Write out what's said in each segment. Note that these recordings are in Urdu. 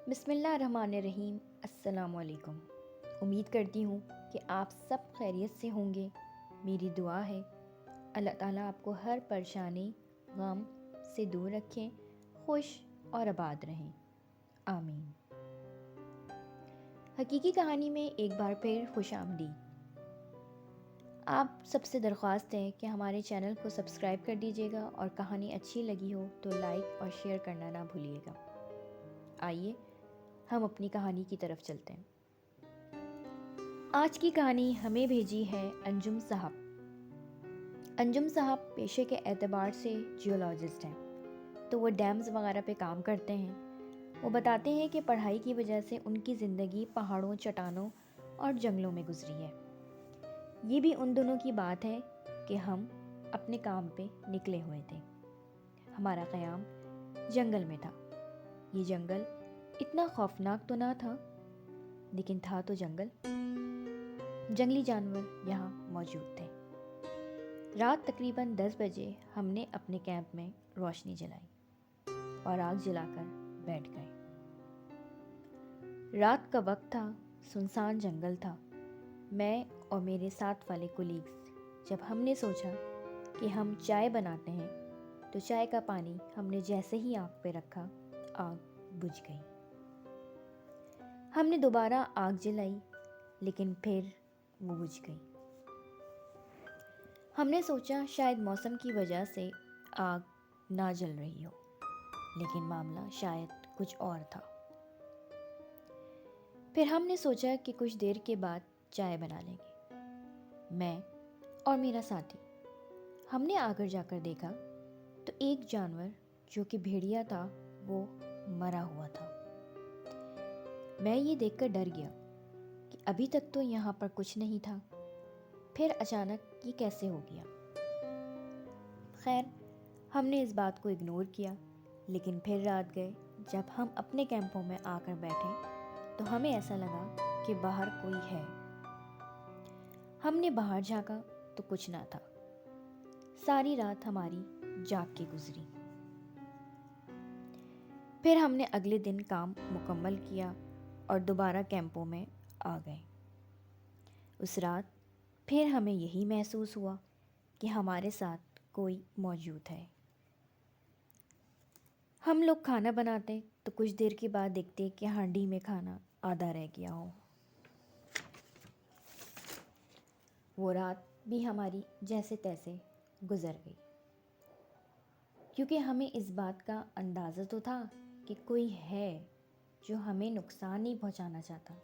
بسم اللہ الرحمن الرحیم۔ السلام علیکم۔ امید کرتی ہوں کہ آپ سب خیریت سے ہوں گے۔ میری دعا ہے اللہ تعالیٰ آپ کو ہر پریشانی غم سے دور رکھیں، خوش اور آباد رہیں، آمین۔ حقیقی کہانی میں ایک بار پھر خوش آمدید۔ آپ سب سے درخواست ہے کہ ہمارے چینل کو سبسکرائب کر دیجیے گا اور کہانی اچھی لگی ہو تو لائک اور شیئر کرنا نہ بھولیے گا۔ آئیے ہم اپنی کہانی کی طرف چلتے ہیں۔ آج کی کہانی ہمیں بھیجی ہے انجم صاحب۔ انجم صاحب پیشے کے اعتبار سے جیولوجسٹ ہیں، تو وہ ڈیمز وغیرہ پہ کام کرتے ہیں۔ وہ بتاتے ہیں کہ پڑھائی کی وجہ سے ان کی زندگی پہاڑوں، چٹانوں اور جنگلوں میں گزری ہے۔ یہ بھی ان دنوں کی بات ہے کہ ہم اپنے کام پہ نکلے ہوئے تھے۔ ہمارا قیام جنگل میں تھا۔ یہ جنگل اتنا خوفناک تو نہ تھا، لیکن تھا تو جنگل۔ جنگلی جانور یہاں موجود تھے۔ رات تقریباً 10 بجے ہم نے اپنے کیمپ میں روشنی جلائی اور آگ جلا کر بیٹھ گئے۔ رات کا وقت تھا، سنسان جنگل تھا۔ میں اور میرے ساتھ والے کولیگز جب ہم نے سوچا کہ ہم چائے بناتے ہیں تو چائے کا پانی ہم نے جیسے ہی آگ پہ رکھا، آگ بجھ گئی۔ ہم نے دوبارہ آگ جلائی، لیکن پھر وہ بجھ گئی۔ ہم نے سوچا شاید موسم کی وجہ سے آگ نہ جل رہی ہو، لیکن معاملہ شاید کچھ اور تھا۔ پھر ہم نے سوچا کہ کچھ دیر کے بعد چائے بنا لیں گے۔ میں اور میرا ساتھی ہم نے آگر جا کر دیکھا تو ایک جانور جو کہ بھیڑیا تھا وہ مرا ہوا تھا۔ میں یہ دیکھ کر ڈر گیا کہ ابھی تک تو یہاں پر کچھ نہیں تھا، پھر اچانک یہ کیسے ہو گیا۔ خیر، ہم نے اس بات کو اگنور کیا، لیکن پھر رات گئے جب ہم اپنے کیمپوں میں آ کر بیٹھے تو ہمیں ایسا لگا کہ باہر کوئی ہے۔ ہم نے باہر جھانکا تو کچھ نہ تھا۔ ساری رات ہماری جاگ کے گزری۔ پھر ہم نے اگلے دن کام مکمل کیا اور دوبارہ کیمپوں میں آ گئے۔ اس رات پھر ہمیں یہی محسوس ہوا کہ ہمارے ساتھ کوئی موجود ہے۔ ہم لوگ کھانا بناتے تو کچھ دیر کے بعد دیکھتے کہ ہانڈی میں کھانا آدھا رہ گیا ہو۔ وہ رات بھی ہماری جیسے تیسے گزر گئی، کیونکہ ہمیں اس بات کا اندازہ تو تھا کہ کوئی ہے جو ہمیں نقصان نہیں پہنچانا چاہتا۔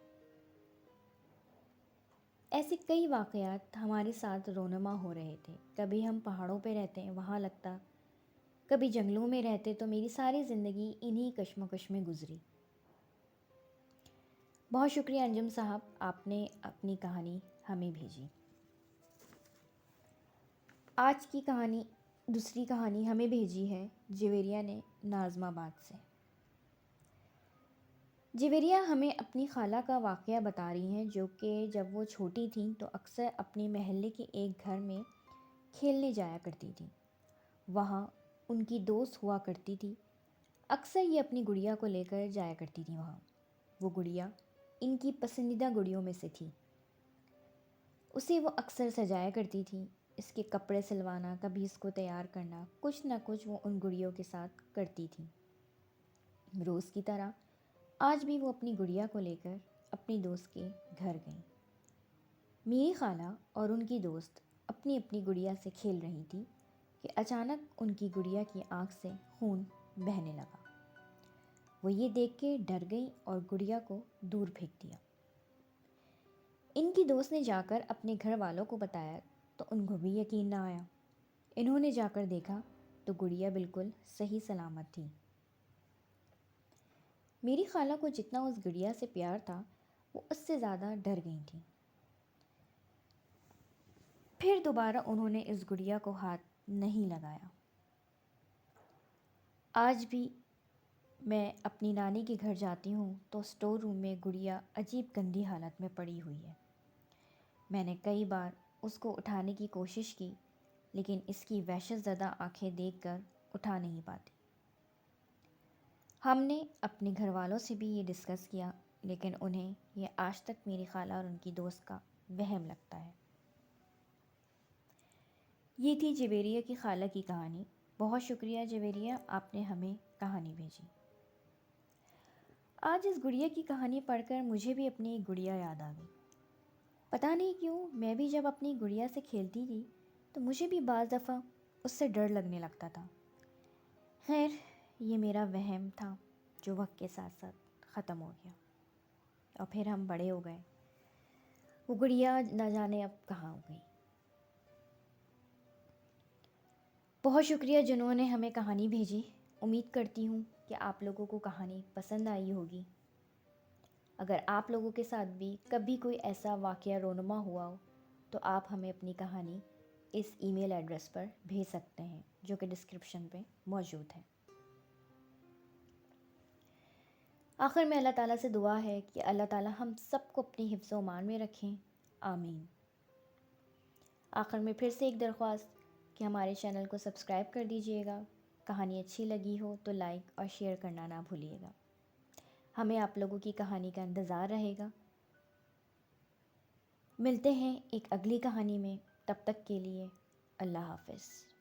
ایسے کئی واقعات ہمارے ساتھ رونما ہو رہے تھے۔ کبھی ہم پہاڑوں پہ رہتے ہیں، وہاں لگتا، کبھی جنگلوں میں رہتے تو میری ساری زندگی انہی کشمکش میں گزری۔ بہت شکریہ انجم صاحب، آپ نے اپنی کہانی ہمیں بھیجی۔ آج کی کہانی، دوسری کہانی ہمیں بھیجی ہے جویریہ نے ناظم آباد سے۔ جویریہ ہمیں اپنی خالہ کا واقعہ بتا رہی ہیں، جو کہ جب وہ چھوٹی تھیں تو اکثر اپنے محلے کے ایک گھر میں کھیلنے جایا کرتی تھیں۔ وہاں ان کی دوست ہوا کرتی تھی۔ اکثر یہ اپنی گڑیا کو لے کر جایا کرتی تھی وہاں۔ وہ گڑیا ان کی پسندیدہ گڑیوں میں سے تھی۔ اسے وہ اکثر سجایا کرتی تھی۔ اس کے کپڑے سلوانا، کبھی اس کو تیار کرنا، کچھ نہ کچھ وہ ان گڑیوں کے ساتھ کرتی تھی۔ روز کی طرح آج بھی وہ اپنی گڑیا کو لے کر اپنی دوست کے گھر گئیں۔ میری خالہ اور ان کی دوست اپنی اپنی گڑیا سے کھیل رہی تھی کہ اچانک ان کی گڑیا کی آنکھ سے خون بہنے لگا۔ وہ یہ دیکھ کے ڈر گئی اور گڑیا کو دور پھینک دیا۔ ان کی دوست نے جا کر اپنے گھر والوں کو بتایا تو ان کو بھی یقین نہ آیا۔ انہوں نے جا کر دیکھا تو گڑیا بالکل صحیح سلامت تھی۔ میری خالہ کو جتنا اس گڑیا سے پیار تھا، وہ اس سے زیادہ ڈر گئی تھیں۔ پھر دوبارہ انہوں نے اس گڑیا کو ہاتھ نہیں لگایا۔ آج بھی میں اپنی نانی کے گھر جاتی ہوں تو اسٹور روم میں گڑیا عجیب گندی حالت میں پڑی ہوئی ہے۔ میں نے کئی بار اس کو اٹھانے کی کوشش کی، لیکن اس کی وحشت زدہ آنکھیں دیکھ کر اٹھا نہیں پاتی۔ ہم نے اپنے گھر والوں سے بھی یہ ڈسکس کیا، لیکن انہیں یہ آج تک میری خالہ اور ان کی دوست کا وہم لگتا ہے۔ یہ تھی جویریہ کی خالہ کی کہانی۔ بہت شکریہ جویریہ، آپ نے ہمیں کہانی بھیجی۔ آج اس گڑیا کی کہانی پڑھ کر مجھے بھی اپنی ایک گڑیا یاد آ گئی۔ پتہ نہیں کیوں میں بھی جب اپنی گڑیا سے کھیلتی تھی تو مجھے بھی بعض دفعہ اس سے ڈر لگنے لگتا تھا۔ خیر، یہ میرا وہم تھا جو وقت کے ساتھ ساتھ ختم ہو گیا، اور پھر ہم بڑے ہو گئے۔ وہ گڑیا نہ جانے اب کہاں ہو گئی۔ بہت شکریہ جنہوں نے ہمیں کہانی بھیجی۔ امید کرتی ہوں کہ آپ لوگوں کو کہانی پسند آئی ہوگی۔ اگر آپ لوگوں کے ساتھ بھی کبھی کوئی ایسا واقعہ رونما ہوا ہو تو آپ ہمیں اپنی کہانی اس ای میل ایڈریس پر بھیج سکتے ہیں جو کہ ڈسکرپشن پہ موجود ہے۔ آخر میں اللہ تعالیٰ سے دعا ہے کہ اللہ تعالیٰ ہم سب کو اپنی حفظ و امان میں رکھیں، آمین۔ آخر میں پھر سے ایک درخواست کہ ہمارے چینل کو سبسکرائب کر دیجیے گا۔ کہانی اچھی لگی ہو تو لائک اور شیئر کرنا نہ بھولیے گا۔ ہمیں آپ لوگوں کی کہانی کا انتظار رہے گا۔ ملتے ہیں ایک اگلی کہانی میں، تب تک کے لیے اللہ حافظ۔